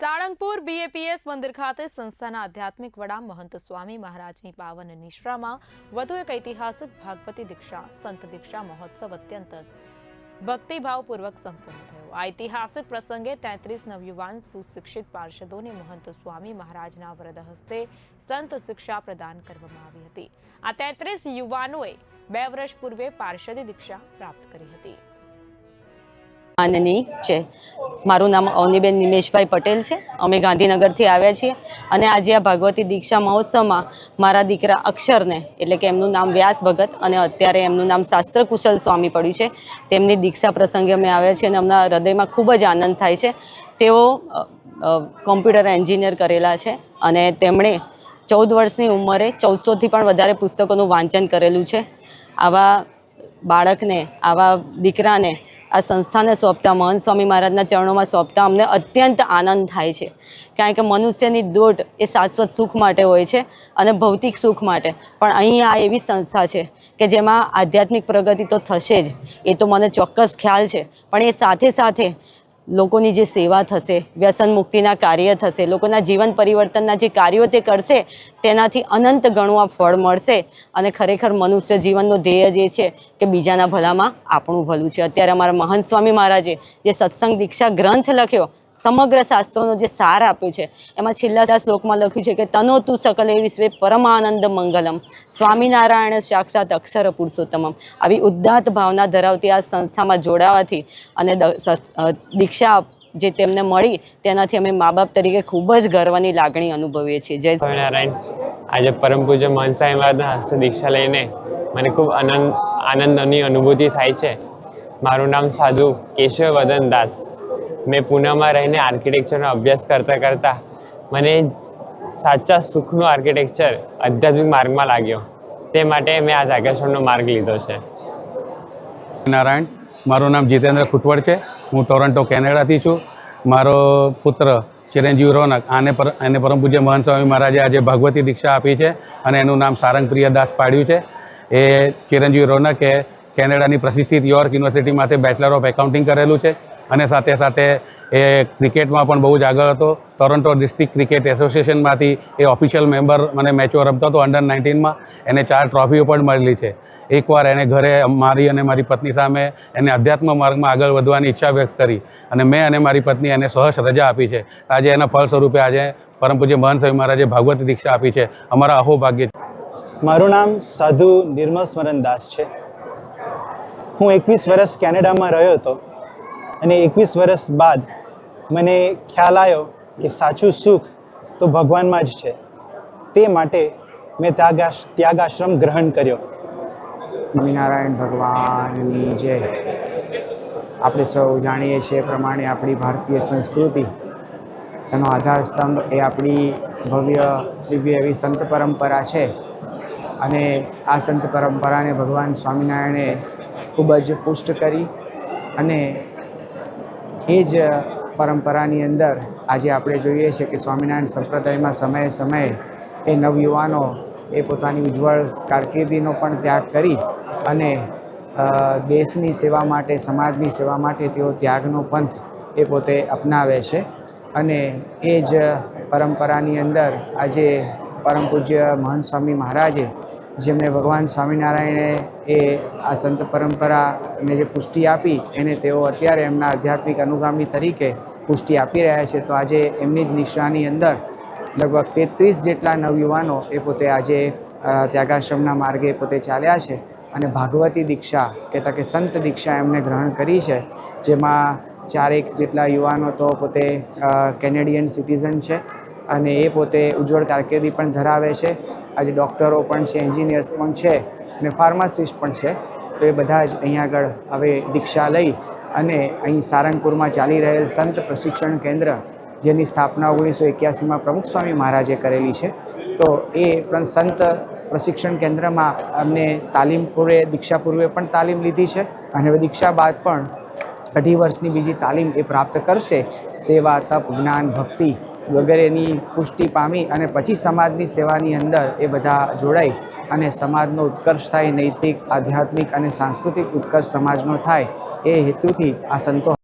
Salangpur BAPS મંદિર ખાતે સંસ્થાના આધ્યાત્મિક વડા મહંત સ્વામી મહારાજની પાવન નિશ્રામાં વધુ એક ઐતિહાસિક ભાગવતી દીક્ષા સંત દીક્ષા મહોત્સવ અત્યંત ભક્તિભાવપૂર્વક સંપન્ન થયો। આ ઐતિહાસિક પ્રસંગે 33 નવયુવાન સુશિક્ષિત પાર્ષદોને મહંત સ્વામી મહારાજના વરદ હસ્તે સંત શિક્ષા પ્રદાન કરવામાં આવી હતી। આ 33 યુવાનોએ 2 વર્ષ પૂર્વે પાર્ષદી દીક્ષા પ્રાપ્ત કરી હતી। આનની છે। મારું નામ અવનીબેન નિમેશભાઈ પટેલ છે। અમે ગાંધીનગરથી આવ્યા છીએ અને આજે આ ભાગવતી દીક્ષા મહોત્સવમાં મારા દીકરા અક્ષરને એટલે કે એમનું નામ વ્યાસ ભગત અને અત્યારે એમનું નામ શાસ્ત્ર કુશલ સ્વામી પડ્યું છે, તેમની દીક્ષા પ્રસંગે અમે આવ્યા છીએ અને અમના હૃદયમાં ખૂબ જ આનંદ થાય છે। તેઓ કોમ્પ્યુટર એન્જિનિયર કરેલા છે અને તેમણે 14 વર્ષની ઉંમરે 1400થી પણ વધારે પુસ્તકોનું વાંચન કરેલું છે। આવા બાળકને, આવા દીકરાને આ સંસ્થાને સોંપતા, મહંત સ્વામી મહારાજના ચરણોમાં સોંપતા અમને અત્યંત આનંદ થાય છે, કારણ કે મનુષ્યની દોટ એ શાશ્વત સુખ માટે હોય છે અને ભૌતિક સુખ માટે, પણ અહીં આ એવી સંસ્થા છે કે જેમાં આધ્યાત્મિક પ્રગતિ તો થશે જ, એ તો મને ચોક્કસ ખ્યાલ છે, પણ એ સાથે સાથે લોકોની જે સેવા થશે, વ્યસન મુક્તિના કાર્ય થશે, લોકોના જીવન પરિવર્તનના જે કાર્યો તે કરશે તેનાથી અનંત ગણું આ ફળ મળશે અને ખરેખર મનુષ્ય જીવનનો ધ્યેય જે છે કે બીજાના ભલામાં આપણું ભલું છે। અત્યારે અમારા મહંત સ્વામી મહારાજે જે સત્સંગ દીક્ષા ગ્રંથ લખ્યો, સમગ્ર શાસ્ત્રોનો જે સાર આપ્યો છે, એમાં છેલ્લા શ્લોકમાં લખ્યું છે કે તનોતુ સકલે વિશ્વે પરમાનંદ મંગલમ સ્વામિનારાયણ સાક્ષાત અક્ષર પુરુષોત્તમમ। આવી ઉદાત્ત ભાવના ધરાવતી આ સંસ્થામાં જોડાવાથી અને દીક્ષા જે તેમને મળી તેનાથી અમે મા બાપ તરીકે ખૂબ જ ગર્વની લાગણી અનુભવીએ છીએ। જય સ્વામિનારાયણ। આજે પરમ પૂજ્ય મહંત સ્વામી મહારાજના હસ્તે દીક્ષા લઈને મને ખૂબ આનંદની અનુભૂતિ થાય છે। મારું નામ સાધુ કેશવ વદન દાસ। મેં પૂનામાં રહીને આર્કિટેક્ચરનો અભ્યાસ કરતાં મને સાચા સુખનું આર્કિટેક્ચર આધ્યાત્મિક માર્ગમાં લાગ્યો, તે માટે મેં આ જાગેશ્વરનો માર્ગ લીધો છે। નારાયણ, મારું નામ જીતેન્દ્ર ખુટવડ છે। હું ટોરન્ટો કેનેડાથી છું। મારો પુત્ર ચિરંજીવ રોનક એને પરમ પૂજ્ય મહંત સ્વામી મહારાજે આજે ભાગવતી દીક્ષા આપી છે અને એનું નામ સારંગપ્રિય દાસ પાડ્યું છે। એ ચિરંજીવ રોનકે કેનેડાની પ્રતિષ્ઠિત યોર્ક યુનિવર્સિટીમાંથી બેચલર ઓફ એકાઉન્ટિંગ કરેલું છે અને સાથે સાથે એ ક્રિકેટમાં પણ બહુ જ આગળ હતો। ટોરન્ટો ડિસ્ટ્રિક્ટ ક્રિકેટ એસોસિએશનમાંથી એ ઓફિશિયલ મેમ્બર મને મેચો રમતો હતો અંડર 19માં। એને 4 ટ્રોફીઓ પણ મળેલી છે। એકવાર એણે ઘરે મારી અને મારી પત્ની સામે એને અધ્યાત્મ માર્ગમાં આગળ વધવાની ઈચ્છા વ્યક્ત કરી અને મેં અને મારી પત્ની એને સહર્ષ રજા આપી છે। આજે એના ફળ સ્વરૂપે આજે પરમ પૂજ્ય મહંત સ્વામી મહારાજે ભાગવતી દીક્ષા આપી છે। અમારા અહોભાગ્ય છે। મારું નામ સાધુ નિર્મલ સ્મરણ દાસ છે। હું 21 વર્ષ કેનેડામાં રહ્યો હતો અને 21 વર્ષ બાદ મને ખ્યાલ આવ્યો કે સાચું સુખ તો ભગવાનમાં જ છે, તે માટે મેં ત્યાગાશ્રમ ગ્રહણ કર્યો। સ્વામિનારાયણ ભગવાનની જય। આપણે સૌ જાણીએ છીએ પ્રમાણે આપણી ભારતીય સંસ્કૃતિ એનો આધાર સ્તંભ એ આપણી ભવ્ય દિવ્ય એવી સંત પરંપરા છે અને આ સંત પરંપરાને ભગવાન સ્વામિનારાયણે ખૂબ જ પુષ્ટ કરી અને એ જ પરંપરાની અંદર આજે આપણે જોઈએ છીએ કે સ્વામિનારાયણ સંપ્રદાયમાં સમયે સમયે એ નવયુવાનો એ પોતાની ઉજ્જવળ કારકિર્દીનો પણ ત્યાગ કરી અને દેશની સેવા માટે, સમાજની સેવા માટે તેઓ ત્યાગનો પંથ એ પોતે અપનાવે છે અને એ જ પરંપરાની અંદર આજે પરમ પૂજ્ય મહંત સ્વામી મહારાજે જેમણે ભગવાન સ્વામિનારાયણે એ આ સંત પરંપરાને જે પુષ્ટિ આપી એને તેઓ અત્યારે એમના આધ્યાત્મિક અનુગામી તરીકે પુષ્ટિ આપી રહ્યા છે। તો આજે એમની જ નિષ્ઠાની અંદર લગભગ 33 જેટલા નવયુવાનો એ પોતે આજે ત્યાગાશ્રમના માર્ગે પોતે ચાલ્યા છે અને ભાગવતી દીક્ષા કહેતા કે સંત દીક્ષા એમને ગ્રહણ કરી છે, જેમાં 4 જેટલા યુવાનો તો પોતે કેનેડિયન સિટીઝન છે અને એ પોતે ઉજ્જવળ કારકિર્દી પણ ધરાવે છે। આજે ડૉક્ટરો પણ છે, એન્જિનિયર્સ પણ છે અને ફાર્માસિસ્ટ પણ છે। તો એ બધા જ અહીંયા આગળ હવે દીક્ષા લઈ અને અહીં સારંગપુરમાં ચાલી રહેલ સંત પ્રશિક્ષણ કેન્દ્ર જેની સ્થાપના 1981માં પ્રમુખ સ્વામી મહારાજે કરેલી છે, તો એ પણ સંત પ્રશિક્ષણ કેન્દ્રમાં અમને દીક્ષા પૂર્વે પણ તાલીમ લીધી છે અને હવે દીક્ષા બાદ પણ 2.5 વર્ષની બીજી તાલીમ એ પ્રાપ્ત કરશે। સેવા, તપ, જ્ઞાન, ભક્તિ વગેરેની પુષ્ટિ પામી અને પછી સમાજની સેવાની અંદર એ બધા જોડાઈ અને સમાજનો ઉત્કર્ષ થાય, નૈતિક, આધ્યાત્મિક અને સાંસ્કૃતિક ઉત્કર્ષ સમાજનો થાય એ હેતુથી આ સંતો